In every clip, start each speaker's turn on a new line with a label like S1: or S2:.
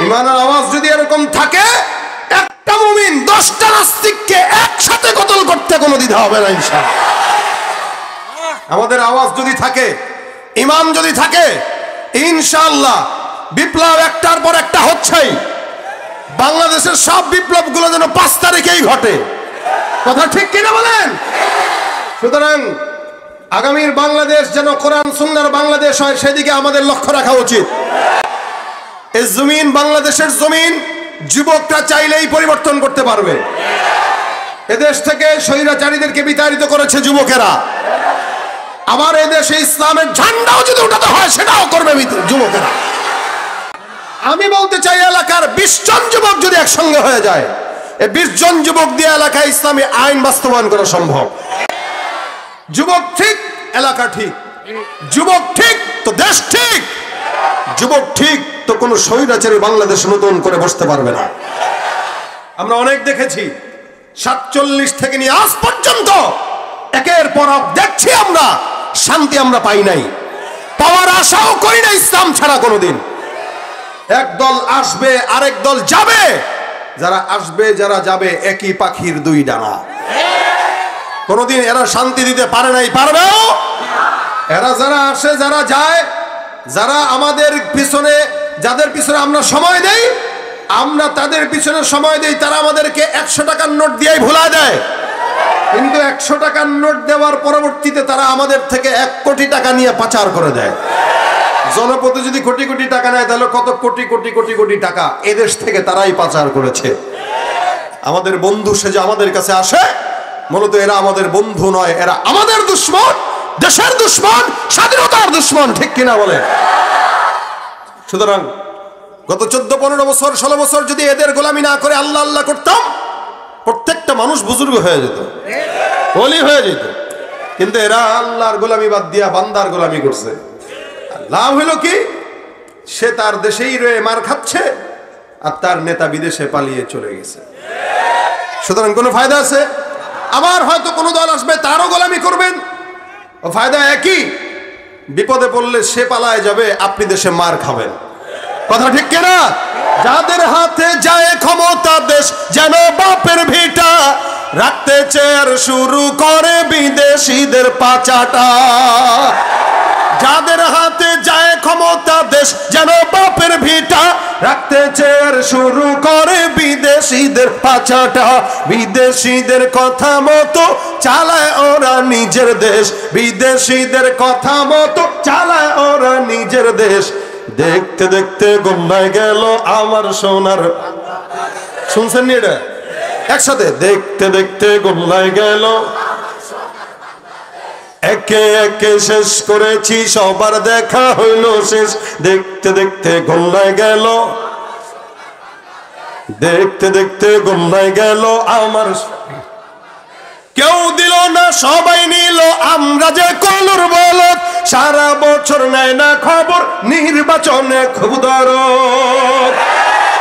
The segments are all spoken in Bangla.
S1: ইমানের আওয়াজ যদি এরকম থাকে, একটা মুমিন 10টা নাস্তিককে একসাথে কতল করতে কোনো দ্বিধা হবে না ইনশাআল্লাহ। আমাদের আওয়াজ যদি থাকে, ইমান যদি থাকে, ইনশাআল্লাহ বিপ্লব একটার পর একটা হচ্ছেই। বাংলাদেশের সব বিপ্লবগুলো যেন 5 তারিখেই ঘটে, কথা ঠিক কিনা বলেন? সুতরাং আগামীর বাংলাদেশ যেন কোরআন সুন্নাহর বাংলাদেশ হয়, সেদিকে আমাদের লক্ষ্য রাখা উচিত। এই জমিন বাংলাদেশের জমিন, যুবকরা চাইলেই পরিবর্তন করতে পারবে। এদেশ থেকে স্বৈরাচারীদেরকে বিতাড়িত করেছে যুবকেরা। আবার এদেশে ইসলামের ঝান্ডাও যদি উঠাতে হয়, সেটাও করবে যুবকেরা। আমি বলতে চাই, এলাকার 20 জন যুবক যদি একসঙ্গে হয়ে যায়, এই 20 জন যুবক দিয়ে এলাকায় ইসলামী আইন বাস্তবায়ন করা সম্ভব। যুবক ঠিক, এলাকা ঠিক। যুবক ঠিক তো দেশ ঠিক। যুবক ঠিক তো কোনো স্বৈরাচারী বাংলাদেশ নতুন করে বসতে পারবে না। আমরা অনেক দেখেছি, 47 থেকে নিয়ে আজ পর্যন্ত একের পর এক দেখছি আমরা শান্তি আমরা পাই নাই, পাওয়ার আশাও করি না ইসলাম ছাড়া কোনোদিন। এক দল আসবে, আরেক দল যাবে। যারা আসবে, যারা যাবে, একই পাখির 2 ডানা। কোনোদিন এরা শান্তি দিতে পারে নাই, পারবেও। এরা যারা আসে, যারা যায়, যারা আমাদের পিছনে, যাদের পিছনে আমরা সময় দেই, আমরা তাদের পিছনে সময় দেই, তারা আমাদেরকে 100 টাকার নোট দিয়েই ভুলায় দেয়। কিন্তু 100 টাকার নোট দেওয়ার পরবর্তীতে তারা আমাদের থেকে 1 কোটি টাকা নিয়ে পাচার করে দেয়। জনপদে যদি কোটি কোটি টাকা নেয়, তাহলে কত কোটি কোটি কোটি কোটি টাকা এদেশ থেকে তারাই পাচার করেছে। আমাদের বন্ধু সেজে আমাদের কাছে আসে, মূলত এরা আমাদের বন্ধু নয়, এরা আমাদের দুশমন, দেশের দুশমন, স্বাধীনতার দুশমন, ঠিক কিনা বলে? সুতরাং গত 14-15 বছর, 16 বছর যদি এদের গোলামি না করে আল্লাহ আল্লাহ করতাম, প্রত্যেকটা মানুষ বুজুর্গ হয়ে যেত, ওলি হয়ে যেত। কিন্তু এরা আল্লাহর গোলামি বাদ দিয়া বান্দার গোলামি করছে। লাভ হলো কি? সে তার দেশেই রয়ে মার খাচ্ছে, আর তার নেতা বিদেশে পালিয়ে চলে গেছে। সুতরাং কোনো ফায়দা আছে? আবার হয়তো কোনো দল আসবে, তারও গোলামি করবেন, ফায়দা একই। বিপদে পড়লে সে পালায় যাবে, আপনি দেশে মার খাবেন, কথা ঠিক কিনা? যাদের হাতে যায় ক্ষমতা, দেশ যেন বাপের ভিটা, রাখতে চেয়ার শুরু করে বিদেশিদের পাচাটা। যাদের হাতে যায় ক্ষমতা, দেশ যেন বাপের ভিটা, রাখতে চেয়ার শুরু করে বিদেশিদের পাচাটা। বিদেশিদের কথা মতো চালায় ওরা নিজের দেশ, বিদেশিদের কথা মতো চালায় ওরা নিজের দেশ। দেখতে দেখতে গোল্লায় গেল আমার সোনার, শুনছেন নি এটা একসাথে? দেখতে দেখতে গোল্লায় গেল, একে একে শেষ করেছি, সবার দেখা হইল শেষ। দেখতে দেখতে গোল্লায় গেল, দেখতে দেখতে গোল্লায় গেল আমার। কেউ দিল না, সবাই নিল, আমরা যে কলুর বলদ, সারা বছর নেয় না খবর, নির্বাচনে খুব দরদ।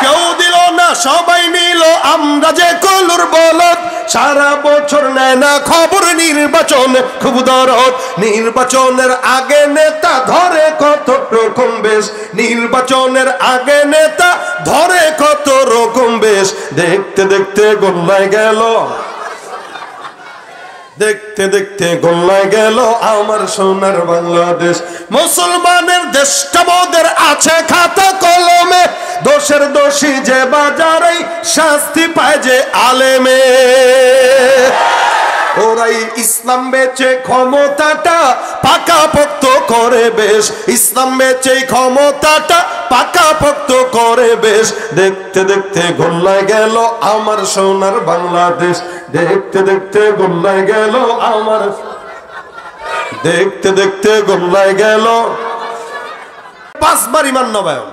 S1: কেউ দিল না, সবাই নিল, আমরা যে কলুর বলদ, সারা বছর নেয় না খবর, নির্বাচনে খুব দরদ। নির্বাচনের আগে নেতা ধরে কত রকম বেশ, নির্বাচনের আগে নেতা ধরে কত রকম বেশ। দেখতে দেখতে গোল্লায় গেল, দেখতে দেখতে গোল্লায় গেল আমার সোনার বাংলাদেশ। মুসলমানের দেশটা মোদের আছে খাতা কলমে, দোষের দোষী যে বাজারেই শাস্তি পায় যে আলেমে। ওরাই ইসলাম বেচে ক্ষমতাটা পাকাপোক্ত করে বেশ, ইসলাম বেচে ক্ষমতাটা পাকাপোক্ত করে বেশ। দেখতে দেখতে গোল্লায় গেল আমার সোনার বাংলাদেশ, দেখতে দেখতে গোল্লায় গেল আমার, দেখতে দেখতে গোল্লায় গেল। 5 বার ইমান নবায়ন।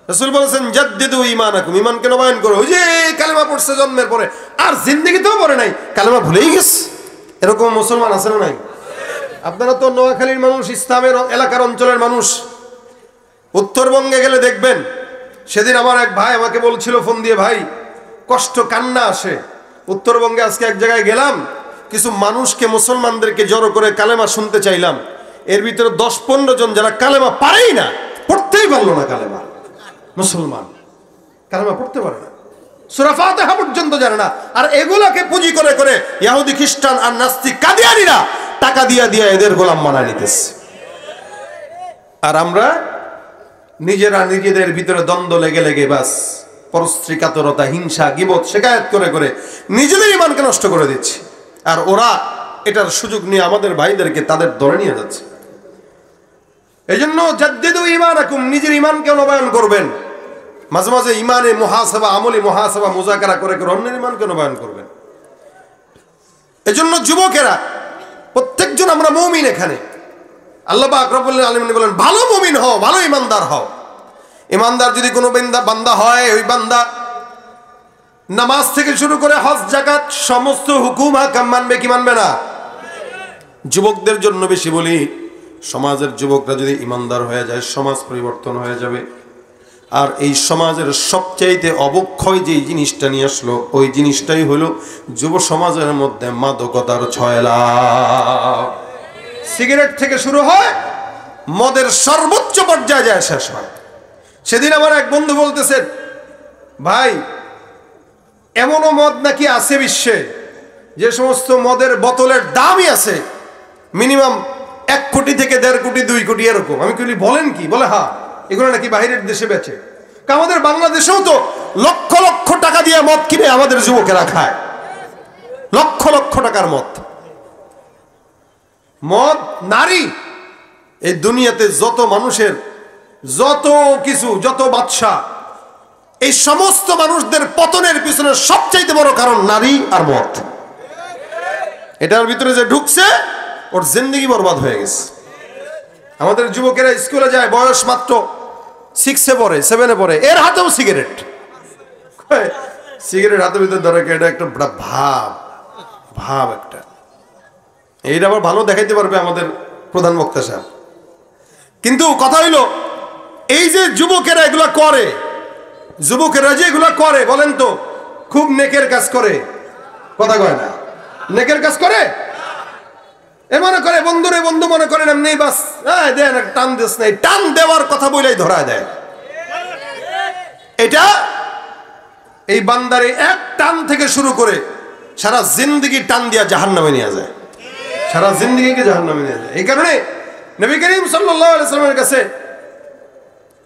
S1: রাসূল বলেছেন জাদ্দিদু ঈমানাকুম, ঈমানকে নবায়ন করো। ওই যে কালেমা পড়ছে জন্মের পরে, আর জিন্দেগিতেও পড়ে নাই, কালেমা ভুলেই গেছে, এরকম মুসলমান আছে না নাই? আপনারা তো নোয়াখালীর মানুষ, ইসলামের এলাকার অঞ্চলের মানুষ। উত্তরবঙ্গে গেলে দেখবেন, সেদিন আমার এক ভাই আমাকে বলছিল ফোন দিয়ে, ভাই কষ্ট কান্না আসে, উত্তরবঙ্গে আজকে এক জায়গায় গেলাম, কিছু মানুষকে, মুসলমানদেরকে জড়ো করে কালেমা শুনতে চাইলাম, এর ভিতরে 10-15 জন যারা কালেমা পারেই না, পড়তেই পারলো না কালেমা, মুসলমান। কালেমা পড়তে পারে না, সূরা ফাতিহা পর্যন্ত জানে না। আর এগুলোকে পুঁজি করে করে ইহুদি, খ্রিস্টান আর নাস্তিক কাদিয়ানীরা টাকা দিয়া দিয়া এদের গোলাম বানায় নিতেছে। আর আমরা নিজেরা নিজেদের ভিতরে দ্বন্দ্ব লেগে লেগে বাস পরস্ত্রী কাতরতা, হিংসা, গীবত, শিকায়াত করে করে নিজেদের ঈমানকে নষ্ট করে দিচ্ছি। আর ওরা এটার সুযোগ নিয়ে আমাদের ভাইদেরকে তাদের দলে নিয়ে যাচ্ছে। এই জন্য জাদ্দিদু ঈমানাকুম, নিজের ঈমানকে নবায়ন করবেন। মাঝে মাঝে ঈমানে মুহাসাবা, আমলি মুহাসাবা, মুযাকারা করে করে অন্যের ঈমানকে নবায়ন করবেন। এই জন্য যুবকেরা প্রত্যেকজন আমরা মুমিন। এখানে আল্লাহ পাক রব্বুল আলামিন বলেন ভালো মুমিন হও, ভালো ঈমানদার হও। ঈমানদার যদি কোনো বান্দা হয়, ওই বান্দা নামাজ থেকে শুরু করে হজ, যাকাত সমস্ত হুকুম হাকাম মানবে কি মানবে না? যুবকদের জন্য বেশি বলি, সমাজের যুবকরা যদি ঈমানদার হয়ে যায় সমাজ পরিবর্তন হয়ে যাবে। আর এই সমাজের সবচাইতে অবক্ষয় যে জিনিসটা নিয়ে আসলো, ওই জিনিসটাই হলো যুব সমাজের মধ্যে মাদকতার ছয়লা। সিগারেট থেকে শুরু হয়, মদের সর্বোচ্চ পর্যায়ে যায় শেষ হয়। সেদিন আমার এক বন্ধু বলতেছে, ভাই এমনও মদ নাকি আছে বিশ্বে, যে সমস্ত মদের বোতলের দামই আছে মিনিমাম 1 কোটি থেকে 1.5 কোটি 2 কোটি এরকম। আমি বলি বলেন কি? বলে হ্যাঁ, এগুলো নাকি বাইরের দেশে বেচে। আমাদের বাংলাদেশেও তো লক্ষ লক্ষ টাকা দিয়ে মদ কিনে আমাদের যুবকেরা খায়, লক্ষ লক্ষ টাকার মদ। মদ, নারী, এই দুনিয়াতে যত মানুষের যত কিছু, যত বাদশা, এই সমস্ত মানুষদের পতনের পিছনে সবচাইতে বড় কারণ নারী আর মদ। এটার ভিতরে যে ঢুকছে ওর জিন্দেগি বরবাদ হয়ে গেছে। আমাদের যুবকেরা স্কুলে যায়, বয়স মাত্র 6-এ পড়ে, 7-এ পড়ে, এর হাতেও সিগারেট। সিগারেট হাতের ভিতরে ধরে, এটা একটা ভাব ভাব একটা। এইটা আবার ভালো দেখাইতে পারবে আমাদের প্রধান বক্তা সাহেব। কিন্তু কথা হইলো, এই যে যুবকেরা এগুলা করে, যুবকেরা যে এগুলা করে, বলেন তো খুব নেকের কাজ করে? কথা কয় না, নেকের কাজ করে। এ মনে করে বন্ধুরে বন্ধু মনে করেন এমনি বাস দেন, টান দিস নাই, টান দেওয়ার কথা বলেই ধরা দেয়। এটা এই বান্দারে এক টান থেকে শুরু করে সারা জিন্দগি টান দিয়া জাহান্নামে নিয়ে যায়, সারা জিন্দগিকে জাহান্নামে নিয়ে যায়। এই কারণে নবী করিম সাল্লাল্লাহু আলাইহি ওয়াসাল্লামের কাছে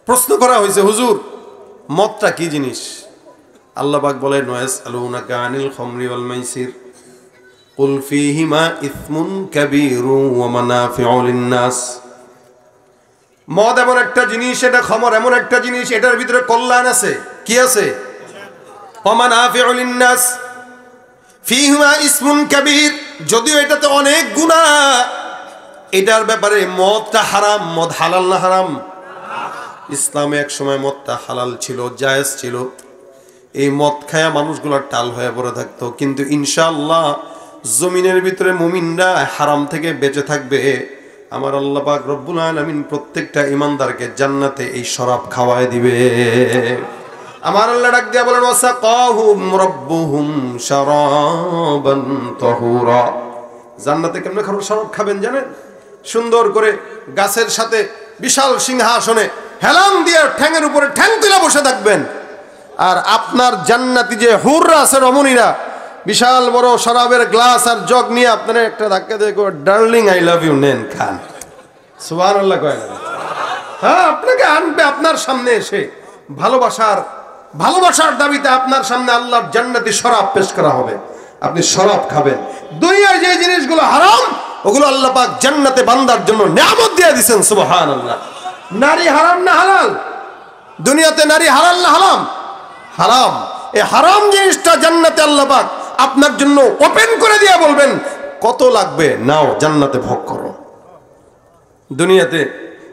S1: প্রশ্ন করা হয়েছে, হুজুর মদটা কি জিনিস? আল্লাহ পাক বলেন, ওয়াসআলুনাকা আনিল খামরি ওয়াল মাইসির কুল ফীহিমা ইসমুন কাবীরু ওয়া মানাফিউ লিন-নাস। মদ এমন একটা জিনিস, এটা খামর এমন একটা জিনিস, এটার ভিতরে কল্যাণ আছে। কি আছে? ওয়া মানাফিউ লিন-নাস ফীহিমা ইসমুন কাবীর। যদিও এটাতে অনেক গুনাহ, এটার ব্যাপারে মদটা হারাম। মদ হালাল না হারাম? ইসলামে এক সময় মদটা হালাল ছিল, জায়েজ ছিল। এই মদ খায়া মানুষগুলোর টাল হয়ে পড়ে থাকতো, কিন্তু ইনশাআল্লাহ জমিনের ভিতরে মুমিনরা হারাম থেকে বেঁচে থাকবে। আমার আল্লাহ পাক রব্বুল আলামিন প্রত্যেকটা ঈমানদারকে জান্নাতে এই শরাব খাওয়ায় দিবে। আমার আল্লাহ ডাক দিয়া বলেন, ওয়াসাকাহুম রাব্বুহুম শারাবান তাহুরা। জান্নাতে কেমনে শরাব খাবেন জানেন? সুন্দর করে গাছের সাথে বিশাল সিংহাসনে হেলান দিয়ে ঠ্যাঙের উপরে ঠ্যাং তুলে বসে থাকবেন। আর আপনার জান্নাতি যে হুররা আছে, রমণীরা, বিশাল বড় শরাবের গ্লাস আর জগ নিয়ে আপনারা একটা ধাক্কা দিয়ে ডার্লিং আই লাভ ইউ, নেন খান। সুবহানাল্লাহ কয় না? হ্যাঁ, আপনাকে আনবে আপনার সামনে এসে, ভালোবাসার দাবিতে আপনার সামনে আল্লাহর জান্নাতি শরাব পেশ করা হবে, আপনি শরাব খাবেন। দুনিয়ার যে জিনিসগুলো হারাম, ওগুলো আল্লাহ পাক জান্নাতে বান্দার জন্য নিয়ামত দিয়ে দিয়েছেন। সুবহানাল্লাহ। নারী হারাম না হালাল? দুনিয়াতে নারী হালাল না হারাম? হারাম। এই হারাম জিনিসটা জান্নাতে আল্লাহ পাক আপনার জন্য ওপেন করে দিয়ে বলবেন, কত লাগবে নাও, জান্নাতে ভোগ করো। দুনিয়াতে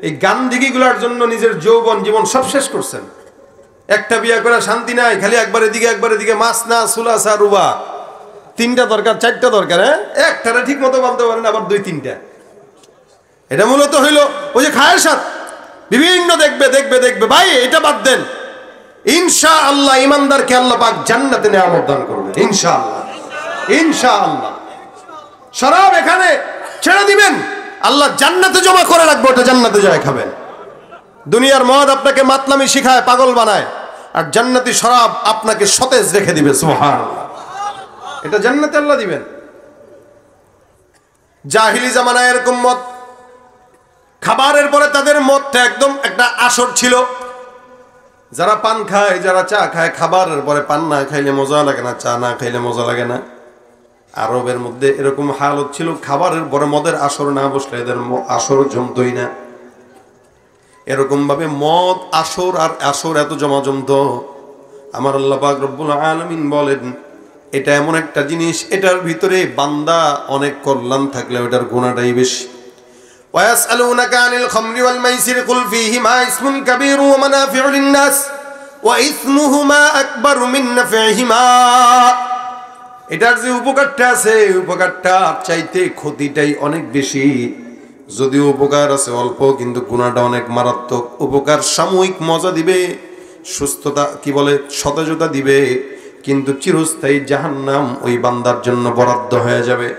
S1: এই গান্ধিগুলার জন্য নিজের যৌবন জীবন সব শেষ করছেন। একটা বিয়ে করে শান্তি নাই, খালি একবার এদিকে মাছ না, সুলাসা, রুবা, 3টা দরকার, 4টা দরকার। হ্যাঁ, একটারে ঠিক মতো বানতে পারেন, আবার 2-3টা। এটা মূলত হইল ওই যে খায়ের সাথ, বিভিন্ন দেখবে। ভাই এটা বাদ দেন, ইনশাআল্লাহ ঈমানদারকে আল্লাহ পাক জান্নাতে নিয়ামত দান করবেন। ইনশাআল্লাহ। শরাব এখানে ছেড়ে দিবেন, আল্লাহ জান্নাতে জমা করে রাখবো, ওটা জান্নাতে যায় খাবেন। দুনিয়ার মদ আপনাকে মাতলামি শিখায়, পাগল বানায়। আর জান্নাতি শরাব আপনাকে সতেজ রেখে দিবে। সুবহানাল্লাহ। এটা জান্নাতে আল্লাহ দিবেন। জাহিলি জামানায় এরকম মদ, খাবারের পরে তাদের মদটা একদম একটা আসর ছিল। যারা পান খায়, যারা চা খায়, খাবারের পরে পান না খাইলে মজা লাগে না, চা না খাইলে মজা লাগে না। আরবের মধ্যে এরকম হালত ছিল, খাবারের পরে মদের আসর না বসলে এদের আসর জমতই না। এরকম ভাবে মদ আসর আর আসর এত জমা জমত, আমার আল্লাহ পাক রব্বুল আলামিন বলেন এটা এমন একটা জিনিস, এটার ভিতরে বান্দা অনেক কল্যাণ থাকলে ওটার গুনাহটাই বেশি। ويسألونك عن الخمر والميسر قل فيهما اسم كبير ومنافع للناس وإثمهما أكبر من نفعهما। এটার যে উপকারটা আছে, উপকারটা চাইতে ক্ষতিটাই অনেক বেশি। যদিও উপকার আছে অল্প, কিন্তু গুনাহটা অনেক মারাত্মক। উপকার সাময়িক মজা দিবে, সুস্থতা কি বলে সতেজতা দিবে, কিন্তু চিরস্থায়ী জাহান্নাম ওই বান্দার জন্য বরাদ্দ হয়ে যাবে।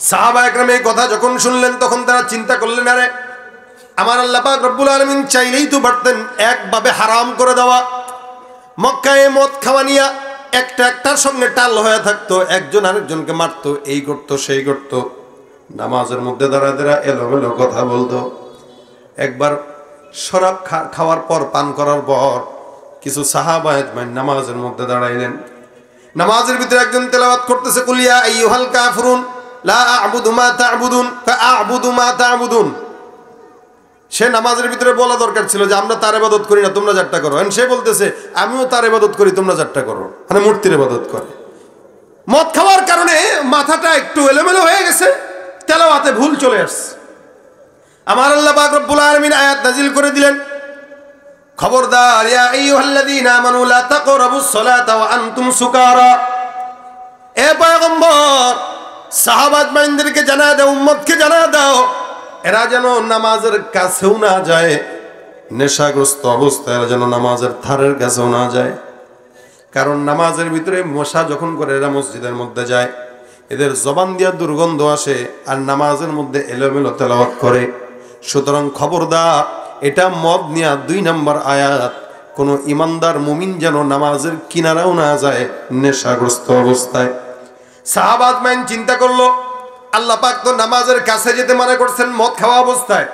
S1: সাহাবা একরাম এই কথা যখন শুনলেন তখন তারা চিন্তা করলেন, আরে আমার আল্লাহ পাক রব্বুল আলামিন চাইলেই তো পারতেন একভাবে হারাম করে দেওয়া। মক্কায় মদ খাওয়া নিয়া একটার সঙ্গে টাল হয়ে থাকতো, একজন আরেকজনকে মারতো, এই করতো সেই করতো, নামাজের মধ্যে দাঁড়া দাঁড়া এলোমেলো কথা বলতো। একবার শরাব খাওয়ার পর, পান করার পর কিছু সাহাবা আজমাইন নামাজের মধ্যে দাঁড়াইলেন। নামাজের ভিতরে একজন তেলাওয়াত করতেছে, কুল ইয়া আইয়ুহাল কাফিরুন লা আ'বুদু মা তা'বুদুন ফা'আ'বুদু মা তা'বুদুন। সে নামাজের ভিতরে বলা দরকার ছিল যে আমরা তার ইবাদত করি না, তোমরা যারটা করো। সে বলতেছে আমিও তার ইবাদত করি, তোমরা যারটা করো, মানে মূর্তির ইবাদত করে। মদ খাওয়ার কারণে মাথাটা একটু এলোমেলো হয়ে গেছে, তেলাওয়াতে ভুল চলে আসছে। আমার আল্লাহ পাক রব্বুল আলামিন আয়াত নাজিল করে দিলেন, খবরদার ইয়া আইয়ুহাল্লাযীনা আমানু লা তাকরাবুস সালাতা ওয়া আনতুম সুকারা। এ পয়গম্বর, সাহাবা আজমাইনদেরকে জানা দাও, উম্মতকে জানা দাও, এরা যেন নামাজের কাছেও না যায়, নেশাগ্রস্ত অবস্থায় এরা যেন নামাজের ধারের কাছেও না যায়। কারণ নামাজের ভিতরে মশা যখন করে এরা মসজিদের মধ্যে যায়, এদের জবান দিয়া দুর্গন্ধ আসে, আর নামাজের মধ্যে এলোমেলো তেলাওয়াত করে। সুতরাং খবরদার, এটা মদ নিয়া 2 নম্বর আয়াত, কোন ইমানদার মুমিন যেন নামাজের কিনারাও না যায় নেশাগ্রস্ত অবস্থায়। সাহাবা আজমাইন চিন্তা করলো, আল্লাহ পাক তো নামাজের কাছে যেতে মানা করছেন মদ খাওয়া অবস্থায়,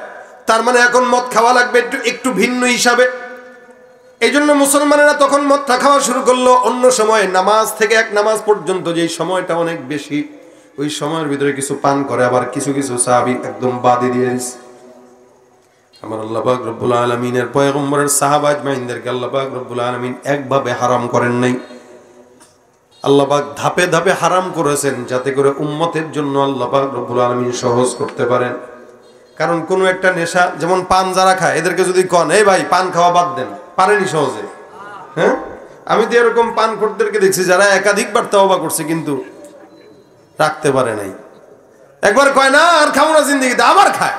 S1: তার মানে এখন মদ খাওয়া লাগবে একটু ভিন্ন হিসাবে। এই জন্য মুসলমানেরা তখন মদটা খাওয়া শুরু করলো। অন্য সময় নামাজ থেকে এক নামাজ পর্যন্ত যেই সময়টা অনেক বেশি, ওই সময়ের ভিতরে কিছু পান করে, আবার কিছু কিছু সাহাবী একদম বাদই দিয়ে দিয়েছে। আমার আল্লাহ পাক রব্বুল আলামিনের পয়গম্বরের সাহাবা আজমাইনদেরকে আল্লাহ পাক রব্বুল আলামিন একভাবে হারাম করেন নাই, আল্লাহ পাক ধাপে ধাপে হারাম করেছেন, যাতে করে উম্মতের জন্য আল্লাহ পাক রব্বুল আলামিন সহজ করতে পারেন। কারণ কোন একটা নেশা, যেমন পান যারা খায়, এদেরকে যদি কন এই ভাই পান খাওয়া বাদ দেন, পারেনি সহজে। হ্যাঁ, আমি তো এরকম পান করতেদেরকে দেখছি যারা একাধিকবার তওবা করছে কিন্তু রাখতে পারে নাই। একবার কয় না আর খাবো না জিন্দেগিতে, আবার খায়।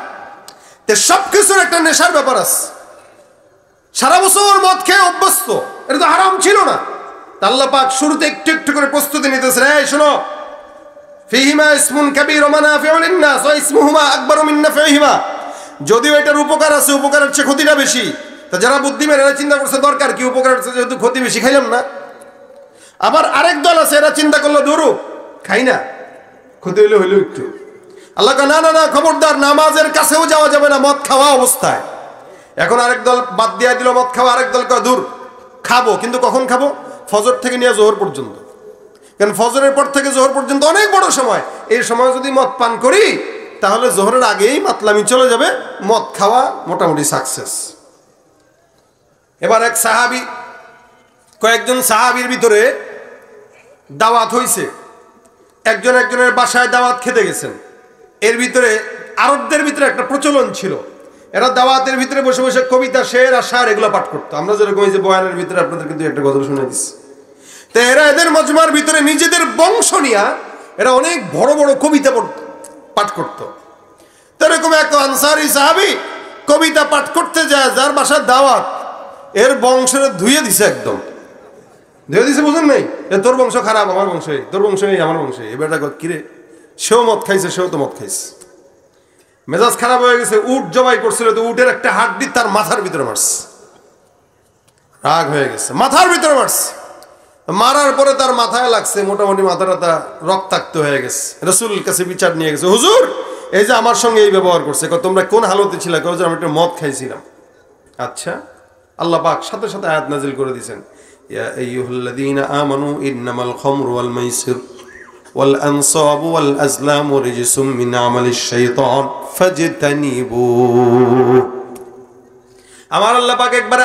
S1: তো সবকিছুর একটা নেশার ব্যাপার আছে। সারা বছর মদ খেয়ে অভ্যস্ত, এটা তো হারাম ছিল না। আল্লাহ পাক শুরুতে একটু একটু করে প্রস্তুতি নিতেছেন, এই শোনো, ফিহিমা ইসমুন কাবীর ওয়া মানাফিউ লিন-নাস ওয়া ইসমুহুমা আকবারু মিন নাফিহিমা। যদিও এটার উপকার আছে, উপকারের চেয়ে ক্ষতিটা বেশি। তা যারা বুদ্ধিমান এরা চিন্তা করছে দরকার কি, উপকারের চেয়ে যেহেতু ক্ষতি বেশি, খাইলাম না। আবার আরেক দল আছে, এরা চিন্তা করলো দূরু খাই না, ক্ষতি হইলে হইলো একটু। আল্লাহ কয় না না না, খবরদার, নামাজের কাছেও যাওয়া যাবে না মদ খাওয়া অবস্থায়। এখন আরেক দল বাদ দিয়ে দিল মদ খাওয়া, আরেক দল কয় দূর খাবো, কিন্তু কখন খাবো? ফজর থেকে নিয়ে জোহর পর্যন্ত। কারণ ফজরের পর থেকে জোহর পর্যন্ত অনেক বড় সময়, এই সময় যদি মদ পান করি তাহলে জোহরের আগেই মাতলামি চলে যাবে, মদ খাওয়া মোটামুটি সাকসেস। এবার এক সাহাবী, কয়েকজন সাহাবীর ভিতরে দাওয়াত হইছে, একজন একজনের বাসায় দাওয়াত খেতে গেছেন। এর ভিতরে আরবদের ভিতরে একটা প্রচলন ছিল, এরা দাওয়াতের ভিতরে বসে বসে কবিতা, শের আর শার এগুলো পাঠ করতো। আমরা যেরকম এই যে বয়ানের ভিতরে আপনাদের কিন্তু একটা গজল শুনে দিচ্ছি। তো এরা এদের মজমার ভিতরে নিজেদের বংশ নিয়া এরা অনেক বড় বড় কবিতা পাঠ করত। তো এরকম এক আনসারি সাহাবী কবিতা পাঠ করতে যায়, যার বাসার দাওয়াত, এর বংশের ধুয়ে দিছে, একদম ধুয়ে দিছে, বুঝুন নাই? তোর বংশ খারাপ, আমার বংশ এই, তোর বংশ এই, আমার বংশ এই। এবার কিরে, সেও মদ খাইছে, সেও তো মদ খাইছে, মেজাজ খারাপ হয়ে গেছে। উট জবাই করছিল, তো উটের একটা হাড্ডি তার মাথার ভিতরে মারছে। রাগ হয়ে গেছে, মাথার ভিতরে মারছে। মারার পরে তার মাথায় লাগছে, মোটামুটি মাথাটা রক্তাক্ত হয়ে গেছে। রাসূলের কাছে বিচার নিয়ে গেছে, হুজুর এই যে আমার সঙ্গে এই ব্যবহার করছে, তোমরা কোন হালতে ছিল? যে আমি একটু মদ খাইছিলাম। আচ্ছা, আল্লাহ পাক সাথে সাথে আয়াত নাজিল করে দিয়েছেন, ইয়া আইয়ুহাল্লাযীনা আমানু ইন্নামাল খামরু ওয়াল মাইসির ওয়াল আনসাবু ওয়াল আজলামু রিজসুম মিন আমালিশ শাইতান ফাজতানিবু। আমার আল্লাহ পাক একবার